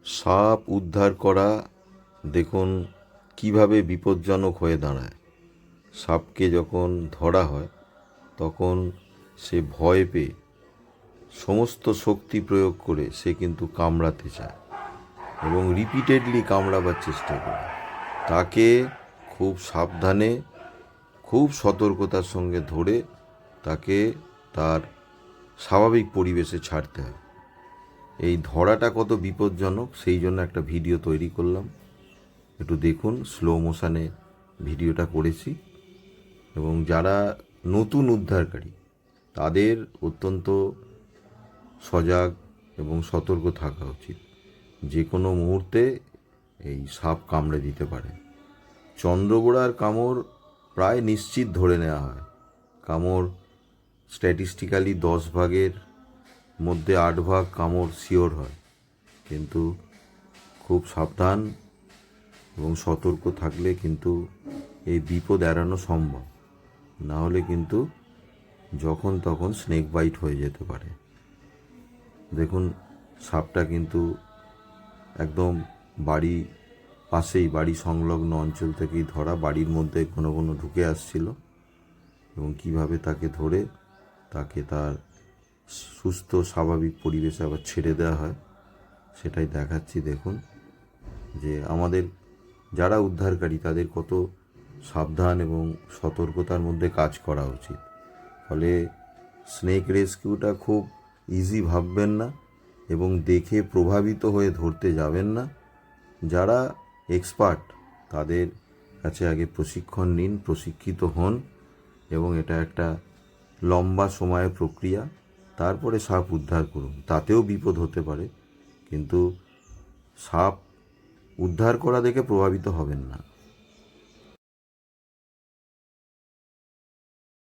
সাপ উদ্ধার করা দেখুন কিভাবে বিপজ্জনক হয়ে দাঁড়ায়। সাপকে যখন ধরা হয় তখন সে ভয় পেয়ে সমস্ত শক্তি প্রয়োগ করে সে কিন্তু কামড়াতে চায় এবং রিপিটেডলি কামড়াবার চেষ্টা করে। তাকে খুব সাবধানে, খুব সতর্কতার সঙ্গে ধরে তাকে তার স্বাভাবিক পরিবেশে ছাড়তে হয়। এই ধরাটা কত বিপজ্জনক সেই জন্য একটা ভিডিও তৈরি করলাম। একটু দেখুন, স্লো মোশনে ভিডিওটা করেছি। এবং যারা নতুন উদ্ধারকারী তাদের অত্যন্ত সজাগ এবং সতর্ক থাকা উচিত। যে কোনো মুহূর্তে এই সাপ কামড়ে দিতে পারে। চন্দ্রগোড়ার কামড় প্রায় নিশ্চিত ধরে নেওয়া হয়। কামড় স্ট্যাটিস্টিক্যালি 10 ভাগের মধ্যে 8 ভাগ কামড় শিওর হয়, কিন্তু খুব সাবধান এবং সতর্ক থাকলে কিন্তু এই বিপদ এড়ানো সম্ভব। না হলে কিন্তু যখন তখন স্নেক বাইট হয়ে যেতে পারে। দেখুন, সাপটা কিন্তু একদম বাড়ি পাশেই, বাড়ি সংলগ্ন অঞ্চল থেকেই ধরা, বাড়ির মধ্যে কোনো কোনো ঢুকে আসছিল। এবং কিভাবে তাকে ধরে তাকে তার সুস্থ স্বাভাবিক পরিবেশে আবার ছেড়ে দেওয়া হয় সেটাই দেখাচ্ছি। দেখুন যে আমাদের যারা উদ্ধারকারী তাদের কত সাবধান এবং সতর্কতার মধ্যে কাজ করা উচিত। ফলে স্নেক রেস্কিউটা খুব ইজি ভাববেন না এবং দেখে প্রভাবিত হয়ে ধরতে যাবেন না। যারা এক্সপার্ট তাদের কাছে আগে প্রশিক্ষণ নিন, প্রশিক্ষিত হন, এবং এটা একটা লম্বা সময়ের প্রক্রিয়া। তারপরে সাপ উদ্ধার করুন। তাতেও বিপদ হতে পারে, কিন্তু সাপ উদ্ধার করা দেখে প্রভাবিত হবেন না।